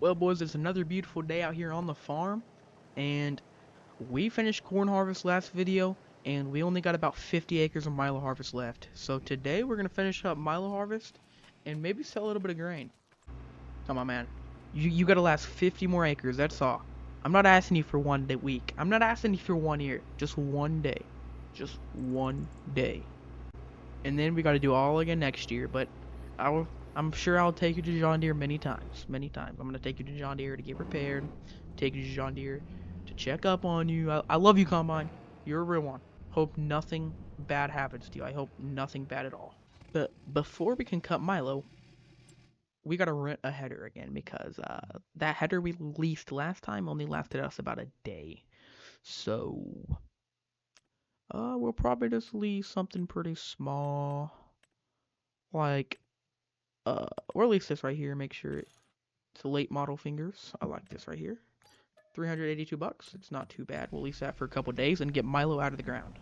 Well, boys, it's another beautiful day out here on the farm, and we finished corn harvest last video, and we only got about 50 acres of milo harvest left. So today we're gonna finish up milo harvest, and maybe sell a little bit of grain. Come on, man. You gotta last 50 more acres. That's all. I'm not asking you for one day week. I'm not asking you for 1 year. Just one day. Just one day. And then we got to do all again next year. But I'm sure I'll take you to John Deere many times. Many times. I'm gonna take you to John Deere to get prepared. Take you to John Deere to check up on you. I love you, Combine. You're a real one. Hope nothing bad happens to you. I hope nothing bad at all. But before we can cut Milo, we gotta rent a header again because that header we leased last time only lasted us about a day. So we'll probably just lease something pretty small, like or at least this right here. Make sure it's a late model fingers. I like this right here. 382 bucks. It's not too bad. We'll lease that for a couple days and get Milo out of the ground.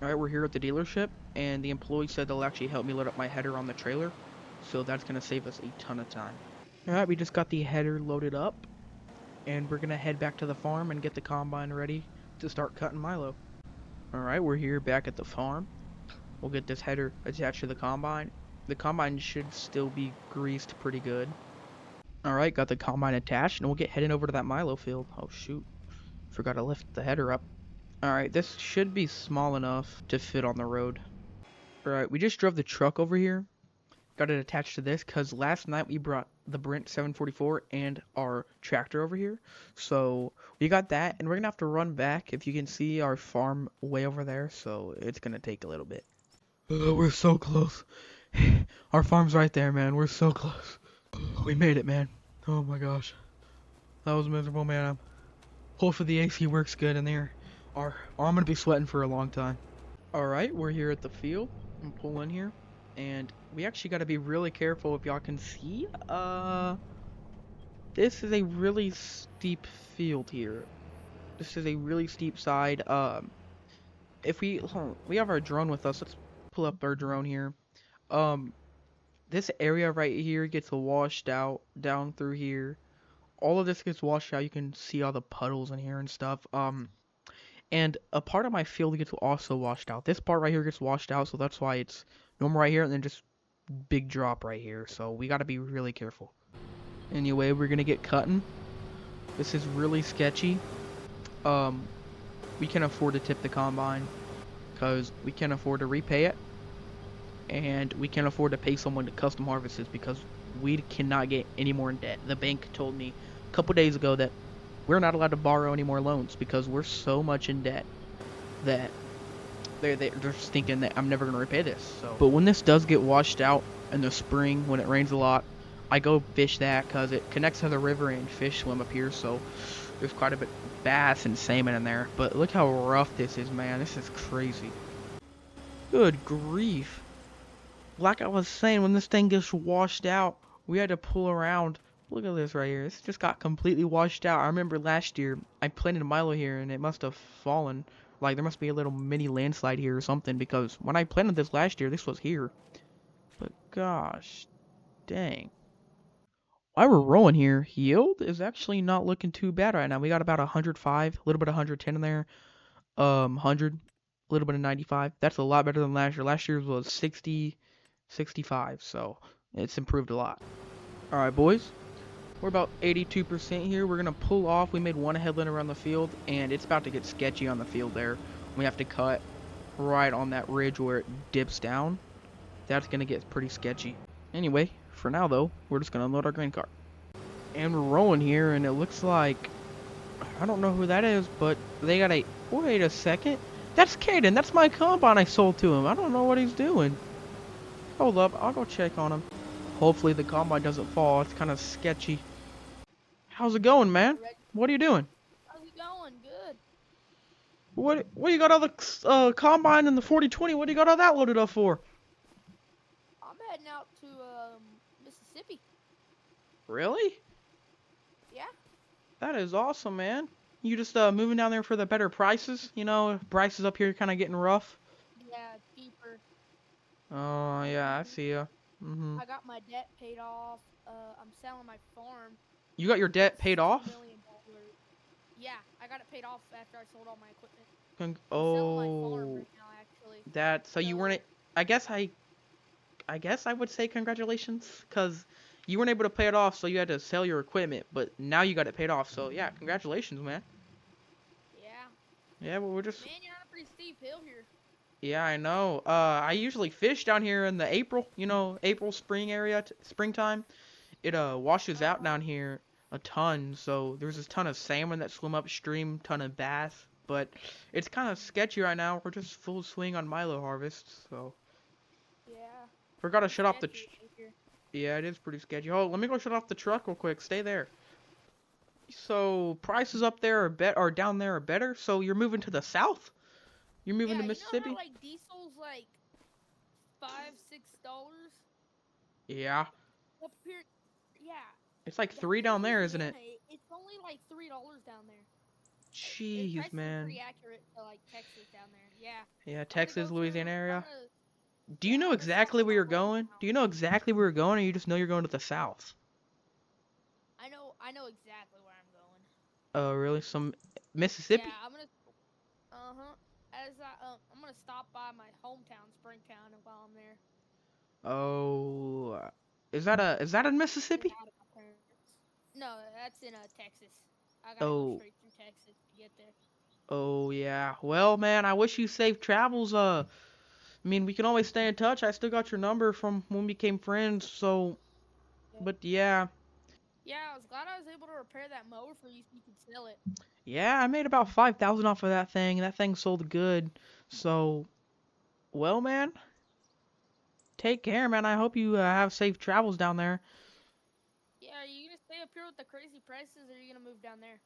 All right, we're here at the dealership, and the employee said they'll actually help me load up my header on the trailer, so that's gonna save us a ton of time. All right, we just got the header loaded up, and we're gonna head back to the farm and get the combine ready to start cutting Milo. All right, we're here back at the farm. We'll get this header attached to the combine. The combine should still be greased pretty good. All right, got the combine attached, and we'll get heading over to that Milo field. Oh shoot, forgot to lift the header up. All right, this should be small enough to fit on the road. All right, we just drove the truck over here. Got it attached to this because last night we brought the Brent 744 and our tractor over here. So we got that, and we're gonna have to run back. If you can see our farm way over there, so it's gonna take a little bit. We're so close. Our farm's right there, man. We're so close. We made it, man. Oh my gosh. That was miserable, man. Hopefully the AC works good in there, or I'm gonna be sweating for a long time. Alright, we're here at the field. I'm pulling here. And we actually gotta be really careful if y'all can see. This is a really steep field here. This is a really steep side. If we have our drone with us, let's pull up our drone here. Um, this area right here gets washed out down through here. All of this gets washed out. You can see all the puddles in here and stuff. And a part of my field gets also washed out. This part right here gets washed out, so that's why it's normal right here, and then just big drop right here. So we gotta be really careful. Anyway, we're gonna get cutting. This is really sketchy. Um, we can afford to tip the combine because we can't afford to repay it, and we can't afford to pay someone to custom harvest this because we cannot get any more in debt. The bank told me a couple days ago that we're not allowed to borrow any more loans because we're so much in debt that they're just thinking that I'm never gonna repay this. So, but when this does get washed out in the spring when it rains a lot, I go fish that because it connects to the river and fish swim up here. So there's quite a bit of bass and salmon in there. But look how rough this is, man. This is crazy. Good grief. Like I was saying, when this thing gets washed out, we had to pull around. Look at this right here. This just got completely washed out. I remember last year I planted Milo here and it must have fallen. Like there must be a little mini landslide here or something because when I planted this last year, this was here. But gosh, dang. While we're rolling here, yield is actually not looking too bad right now. We got about 105, a little bit of 110 in there. 100, a little bit of 95. That's a lot better than last year. Last year's was 60, 65, so it's improved a lot. All right, boys. We're about 82% here. We're gonna pull off. We made one headland around the field, and it's about to get sketchy on the field there. We have to cut right on that ridge where it dips down. That's gonna get pretty sketchy. Anyway, for now though, we're just gonna unload our grain cart. And we're rolling here, and it looks like I don't know who that is, but they got a. Wait a second. That's Caden. That's my combine I sold to him. I don't know what he's doing. Hold up, I'll go check on him. Hopefully the combine doesn't fall. It's kind of sketchy. How's it going, man? What are you doing? How's it going? Good. What you got all the combine and the 4020? What do you got all that loaded up for? I'm heading out to Mississippi. Really? Yeah. That is awesome, man. You just moving down there for the better prices? You know, prices up here kind of getting rough. Yeah, cheaper. Oh yeah, I see ya. I got my debt paid off. I'm selling my farm. You got your debt paid $2 off? million. Yeah, I got it paid off after I sold all my equipment. I'm selling my farm Oh, right now, actually. that. So you So weren't. I guess I guess I would say congratulations, cause you weren't able to pay it off, so you had to sell your equipment. But now you got it paid off. So yeah, congratulations, man. yeah, Yeah, well, we're just. man, you're on a pretty steep hill here. Yeah, I know. I usually fish down here in the April, April spring area, springtime. It washes out Uh-huh. down here a ton. So there's this ton of salmon that swim upstream, ton of bass. But it's kind of sketchy right now. We're just full swing on milo harvest. So Yeah, forgot to pretty shut off the. sketchy right here. Yeah, it is pretty sketchy. Oh, let me go shut off the truck real quick. Stay there. So prices up there are down there are better. So you're moving to the south? You're moving to Yeah, you know how Mississippi? like diesel's like $5, $6 Yeah. up here? Yeah, It's like down 3 in down there, isn't Louisiana, it? it's only like $3 down there. Jeez, Prices are man. pretty accurate to like Texas down there. Yeah, Yeah, I'm gonna Texas, go through. Louisiana I'm area. gonna. Do you Yeah, know I'm gonna stop exactly at where my you're going? hometown. Do you know exactly where you're going, or you just know you're going to the south? I know. I know exactly where I'm going. Oh, really? Some Yeah, Mississippi? I'm gonna. Uh-huh. I'm gonna stop by my hometown, Springtown, and while I'm there, Oh, is that in say Mississippi? hi to my parents. No, that's in Texas. I gotta go Oh, straight through Texas to get there. oh yeah. Well, man, I wish you safe travels. I mean, we can always stay in touch. I still got your number from when we became friends. So, Yeah. but yeah, Yeah, I was glad I was able to repair that mower for you so you could sell it. yeah, I made about 5,000 off of that thing. That thing sold good. So, well, man, take care, man. I hope you have safe travels down there. Yeah, are you gonna stay up here with the crazy prices, or are you gonna move down there?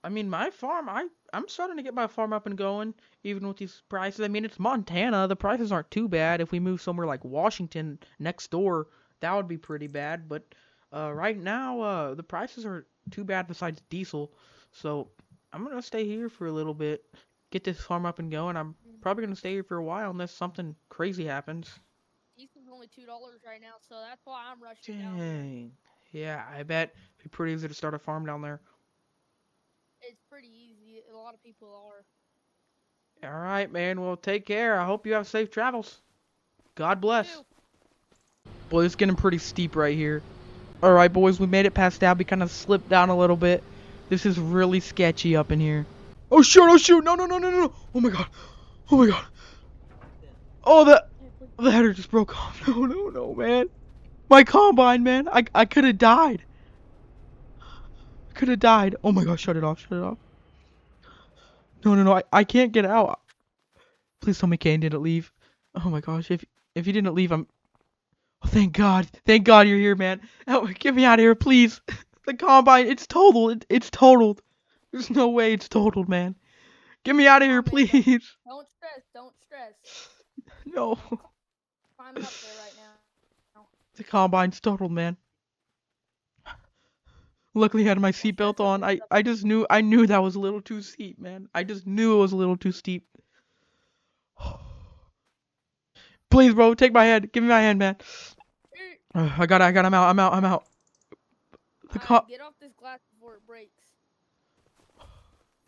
I mean, my farm, I'm starting to get my farm up and going, even with these prices. I mean, it's Montana. The prices aren't too bad. If we move somewhere like Washington next door, that would be pretty bad. But right now, the prices aren't too bad besides diesel. So I'm gonna stay here for a little bit, get this farm up and going. I'm probably gonna stay here for a while unless something crazy happens. Diesel's only $2 right now, so that's why I'm rushing down here. Dang. Yeah, I bet it'd be pretty easy to start a farm down there. It's pretty easy. A lot of people are. All right, man. Well, take care. I hope you have safe travels. God You bless. too. Boy, it's getting pretty steep right here. Alright, boys, we made it past that. We kind of slipped down a little bit. This is really sketchy up in here. Oh, shoot, oh, shoot. No, no, no, no, no. Oh, my God. Oh, my God. Oh, the header just broke off. No, no, no, man. My combine, man. I could have died. Could have died. Oh, my God. Shut it off. Shut it off. No, no, no. I can't get out. Please tell me Kane didn't leave. Oh, my gosh. If he didn't leave, I'm... Oh, thank God. Thank God you're here, man. Oh, get me out of here, please. The combine, it's totaled. It's totaled. There's no way it's totaled, man. Get me out of here, Oh man, don't please. don't stress. Don't stress. No. I'm climbing up there right now. The combine's totaled, man. Luckily I had my Don't stress seatbelt over on. it. I knew that was a little too steep, man. I just knew it was a little too steep. Please, bro, take my hand. Give me my hand, man. I got I'm out. The Alright, co- get off this glass before it breaks.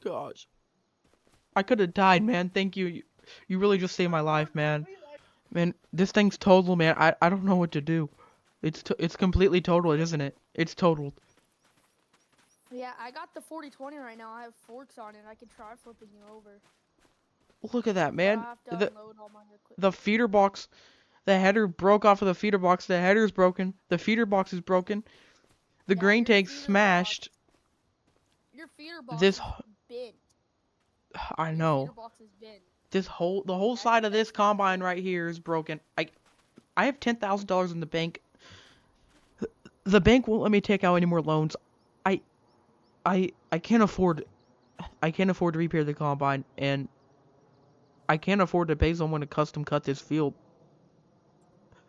Gosh. I could have died, man. Thank you. You really just saved my life, man. Man, this thing's total, man. I don't know what to do. It's completely totaled, isn't it? It's totaled. Yeah, I got the 4020 right now. I have forks on it. I can try flipping you over, Look at that, but man. I have to The unload all my the equipment. feeder box, the header broke off of the feeder box. The header's broken. The feeder box is broken. The Yeah, grain tank's smashed. your feeder box This is bent. I Your feeder know. box is bent. The whole That's side of this that's not combine good. right here is broken. I have $10,000 in the bank. The bank won't let me take out any more loans. I I can't afford to repair the combine, and I can't afford to pay someone to custom cut this field.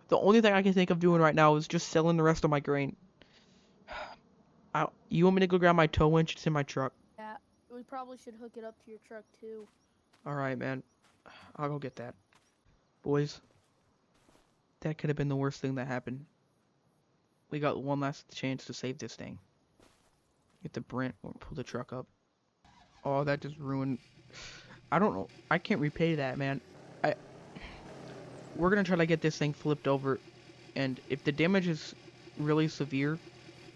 The only thing I can think of doing right now is just selling the rest of my grain. You want me to go grab my tow winch? It's in my truck. Yeah, we probably should hook it up to your truck too. Alright, man. I'll go get that. Boys, that could have been the worst thing that happened. We got one last chance to save this thing. Get the Brent or pull the truck up. Oh, that just ruined. I don't know. I can't repay that, man. I. We're gonna try to get this thing flipped over, and if the damage is really severe,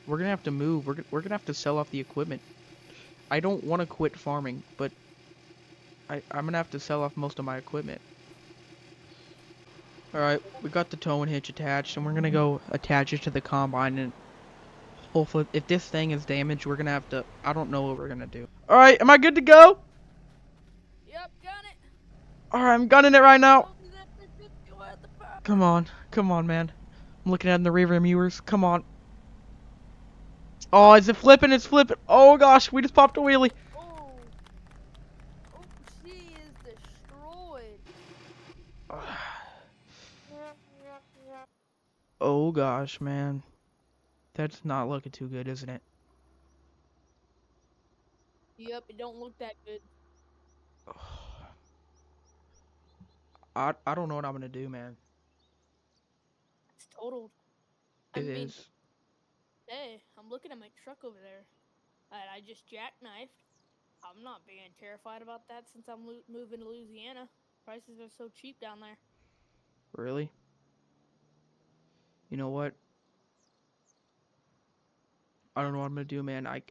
we're gonna have to move. We're gonna have to sell off the equipment. I don't want to quit farming, but I'm gonna have to sell off most of my equipment. Alright, we got the tow and hitch attached, and we're gonna go attach it to the combine, and hopefully, if this thing is damaged, we're gonna have to, I don't know what we're gonna do. Alright, am I good to go? Yep, got it. Alright, I'm gunning it right now. Told you that thing didn't go at the power. Come on, man. I'm looking at it in the rearview mirrors. Come on. Oh, is it flipping? It's flipping. Oh gosh, we just popped a wheelie. Oh. Oh, she is destroyed. Oh gosh, man. That's not looking too good, isn't it? Yep, it don't look that good. I don't know what I'm gonna do, man. It's totaled. It is. Hey, I'm looking at my truck over there. And I just jackknifed. I'm not being terrified about that since I'm moving to Louisiana. Prices are so cheap down there. Really? You know what? I don't know what I'm gonna do, man. I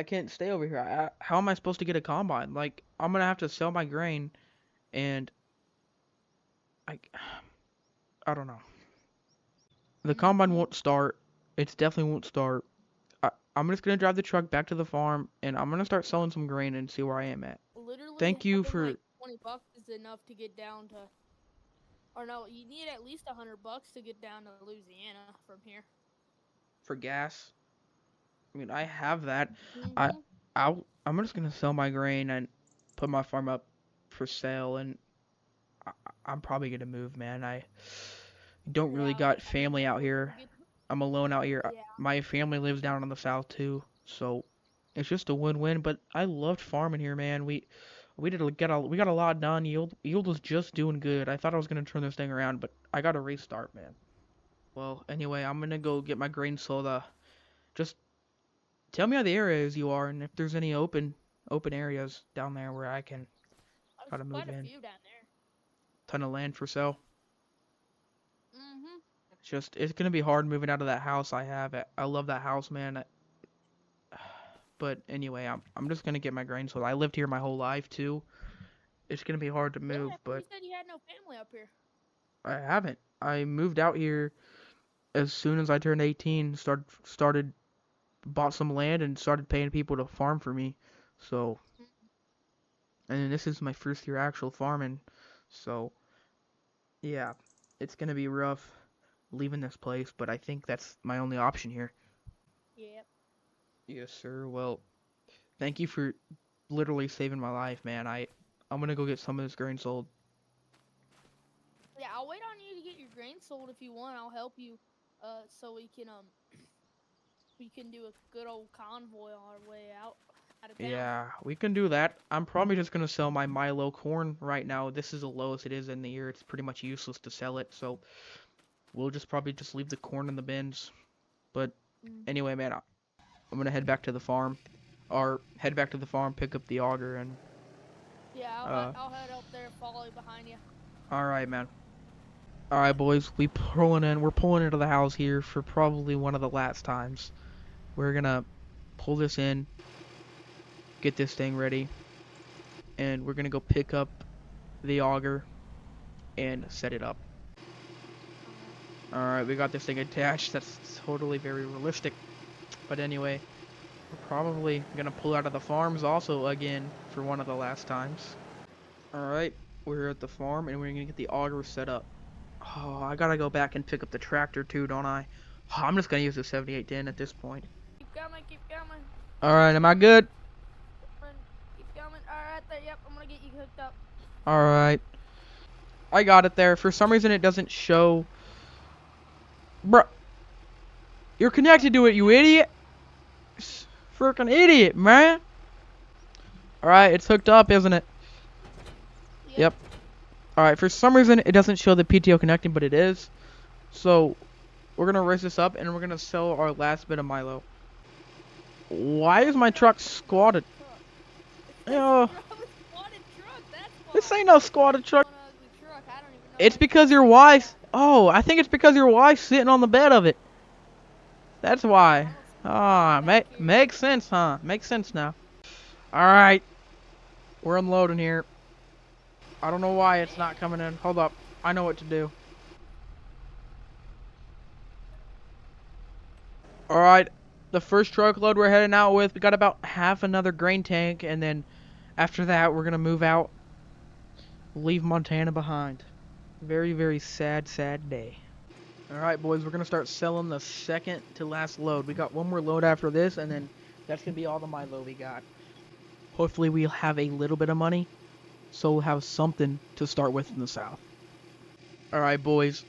can't stay over here. How am I supposed to get a combine? Like, I'm gonna have to sell my grain, and I I don't know. The combine won't start. It definitely won't start. I'm just gonna drive the truck back to the farm, and I'm gonna start selling some grain and see where I am at. Literally, Thank you having for like $20 is enough to get down to, or no, you need at least $100 to get down to Louisiana from here. gas. I mean, I have that. I Mhm. I'm just gonna sell my grain and put my farm up for sale, and I, I'm probably gonna move, man. I don't really Yeah, got I mean, family out here. I'm alone out here. yeah, My family lives down in the south too, so it's just a win-win. But I loved farming here, man. We got a lot done. Yield was just doing good. I thought I was gonna turn this thing around, but I got a restart, man. Well, anyway, I'm gonna go get my grain sold. Just tell me how the areas you are, and if there's any open areas down there where I can try there's to move quite a in. few down there. Ton of land for sale. Mhm. It's gonna be hard moving out of that house I have. I love that house, man. But anyway, I'm just gonna get my grain sold. I lived here my whole life too. It's gonna be hard to Yeah, move, I thought you but said you had no family up here. I haven't. I moved out here as soon as I turned 18. Started bought some land and started paying people to farm for me. So, and this is my first year actual farming. So, yeah, it's gonna be rough leaving this place, but I think that's my only option here. Yep. Yes, sir. Well, thank you for literally saving my life, man. I'm gonna go get some of this grain sold. Yeah, I'll wait on you to get your grain sold if you want. I'll help you, so we can do a good old convoy on our way out of town. Yeah, we can do that. I'm probably just gonna sell my Milo corn right now. This is the lowest it is in the year. It's pretty much useless to sell it, so we'll just probably just leave the corn in the bins. But Mhm. anyway, man, I'm gonna head back to the farm, or head back to the farm, pick up the auger, and Yeah, uh, I'll head up there, follow behind you. all right, man. All right, boys, we're pulling into the house here for probably one of the last times. We're gonna pull this in, get this thing ready, and we're gonna go pick up the auger and set it up. Alright, we got this thing attached. That's totally very realistic. But anyway, we're probably gonna pull out of the farms also again for one of the last times. Alright, we're at the farm and we're gonna get the auger set up. Oh, I gotta go back and pick up the tractor too, don't I? Oh, I'm just gonna use the 7810 at this point. Keep coming, keep coming. Alright, am I good? Keep coming. Alright, there, yep, I'm gonna get you hooked up. Alright. I got it there. For some reason it doesn't show. Bruh. You're connected to it, you idiot! Freaking idiot, man! Alright, it's hooked up, isn't it? Yep. Alright, for some reason it doesn't show the PTO connecting, but it is. So, we're gonna raise this up and we're gonna sell our last bit of Milo. Why is my truck squatted? That's Uh, a squatted truck. That's this why. ain't no squatted truck. One ugly truck. I don't even know It's why you because would your say wife's. that. Oh, I think it's because your wife's sitting on the bed of it. That's I why. don't see Ah, back here. makes sense, huh? Makes sense now. All right, we're unloading here. I don't know why it's not coming in. Hold up. I know what to do. All right, the first truckload we're heading out with, we got about half another grain tank, and then after that, we're gonna move out, leave Montana behind. Very, very sad, sad day. All right, boys, we're gonna start selling the second to last load. We got one more load after this, and then that's gonna be all the Milo we got. Hopefully, we'll have a little bit of money, so we'll have something to start with in the south. All right, boys.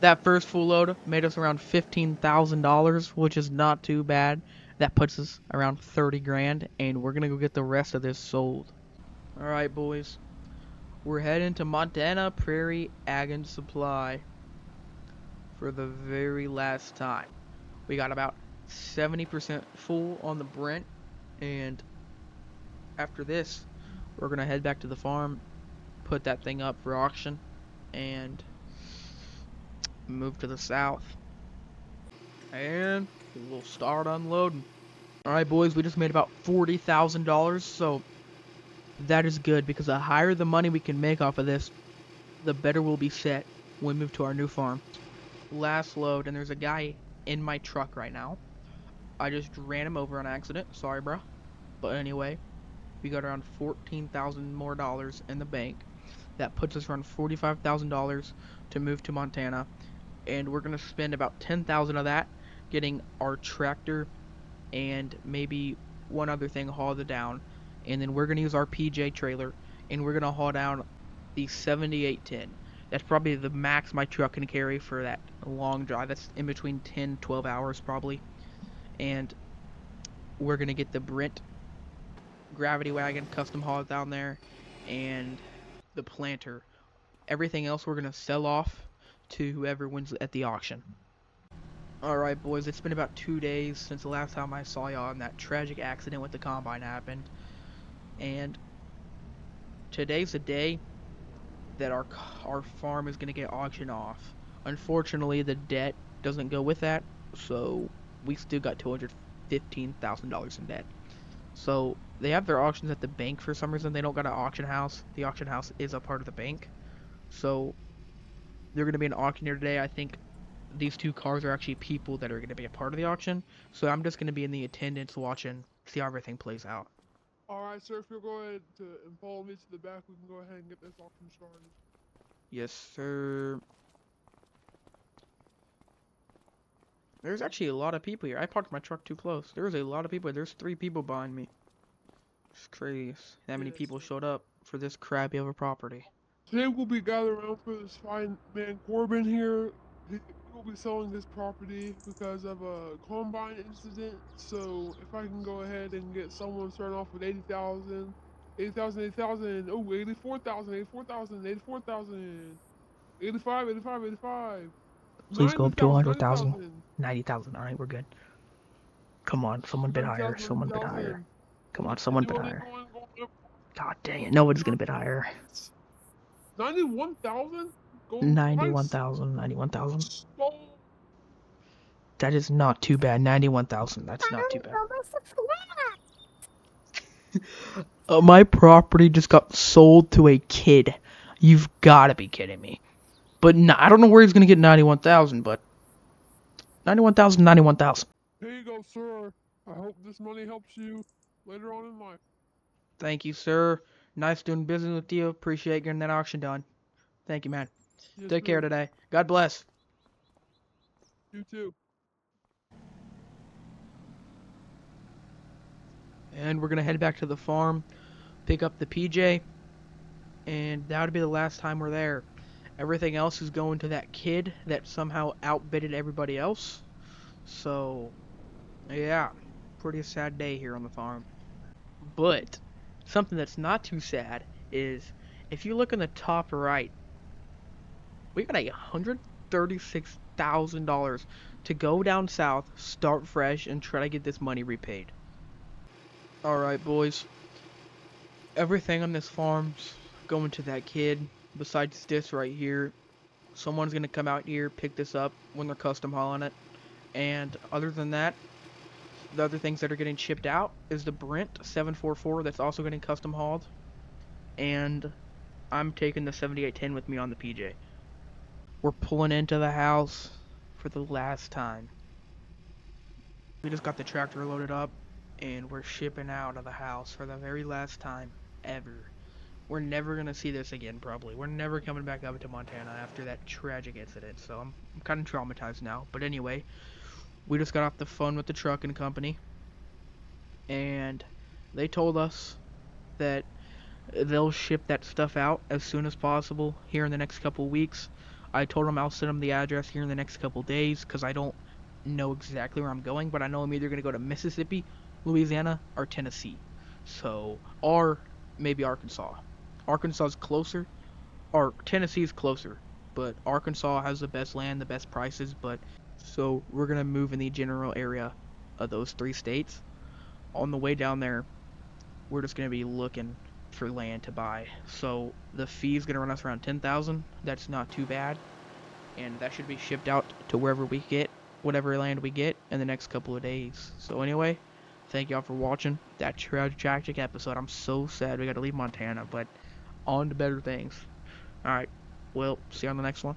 That first full load made us around $15,000, which is not too bad. That puts us around 30 grand, and we're gonna go get the rest of this sold. All right, boys. We're heading to Montana Prairie Ag and Supply for the very last time. We got about 70% full on the Brent, and after this, we're gonna head back to the farm, put that thing up for auction, and move to the south. And we'll start unloading. Alright, boys, we just made about $40,000, so that is good because the higher the money we can make off of this, the better we'll be set when we move to our new farm. Last load, and there's a guy in my truck right now. I just ran him over on accident. Sorry, bro. But anyway, we got around 14,000 more dollars in the bank. That puts us around $45,000 to move to Montana, and we're gonna spend about 10,000 of that getting our tractor and maybe one other thing hauled it down, and then we're gonna use our PJ trailer and we're gonna haul down the 7810. That's probably the max my truck can carry for that long drive. That's in between 10-12 hours probably. And we're gonna get the Brent gravity wagon custom hauled down there and the planter. Everything else we're gonna sell off to whoever wins at the auction. Alright, boys, it's been about 2 days since the last time I saw y'all and that tragic accident with the combine happened. And today's the day that our farm is going to get auctioned off. Unfortunately, the debt doesn't go with that, so we still got $215,000 in debt. So they have their auctions at the bank for some reason. They don't got an auction house. The auction house is a part of the bank. So they're going to be an auctioneer today. I think these two cars are actually people that are going to be a part of the auction. So I'm just going to be in the attendance watching, see how everything plays out. Alright, sir, if you're going to follow me to the back, we can go ahead and get this auction started. Yes, sir. There's actually a lot of people here. I parked my truck too close. There's a lot of people. There's 3 people behind me. It's crazy. That many people showed up for this crappy of a property. Today we'll be gathered around for this fine man Corbin here. He will be selling this property because of a combine incident. So if I can go ahead and get someone starting off with 80,000, 80,000, 80,000, oh, 84,000, 84,000, 84,000, 85, 85, 85, Please go up to 90,000, 100,000. 90,000, 90,000. Alright, we're good. Come on, someone bid higher. 90,000, Someone bid higher. 90,000. Come on, someone bid Anyone higher. going up? God dang it. Nobody's gonna bid higher. 91,000 going price. 91,000. 91,000. Oh, That is not too bad. 91,000. That's not too bad. My property just got sold to a kid. You've got to be kidding me. But no, I don't know where he's gonna get 91,000, but 91,000, 91,000. here you go, sir. I hope this money helps you later on in life. Thank you, sir. Nice doing business with you. Appreciate getting that auction done. Thank you, man. Yes, Take care sir. today. God bless. You too. And we're gonna head back to the farm, pick up the PJ, and that would be the last time we're there. Everything else is going to that kid that somehow outbidded everybody else. So, yeah, pretty sad day here on the farm. But something that's not too sad is if you look in the top right, we got $136,000 to go down south, start fresh, and try to get this money repaid. Alright, boys. Everything on this farm's going to that kid. Besides this right here, someone's gonna come out here, pick this up when they're custom hauling it. And other than that, the other things that are getting shipped out is the Brent 744 that's also getting custom hauled. And I'm taking the 7810 with me on the PJ. We're pulling into the house for the last time. We just got the tractor loaded up and we're shipping out of the house for the very last time ever. We're never gonna see this again, probably. We're never coming back up to Montana after that tragic incident, so I'm kind of traumatized now. But anyway, we just got off the phone with the trucking company, and they told us that they'll ship that stuff out as soon as possible here in the next couple weeks. I told them I'll send them the address here in the next couple days, because I don't know exactly where I'm going, but I know I'm either going to go to Mississippi, Louisiana, or Tennessee. So, or maybe Arkansas. Arkansas is closer, or Tennessee is closer, but Arkansas has the best land, the best prices, but so we're going to move in the general area of those 3 states. On the way down there, we're just going to be looking for land to buy. So the fee is going to run us around $10,000. That's not too bad, and that should be shipped out to wherever we get, whatever land we get, in the next couple of days. So anyway, thank y'all for watching that tragic episode. I'm so sad we got to leave Montana, but on to better things. Alright, well, see you on the next one.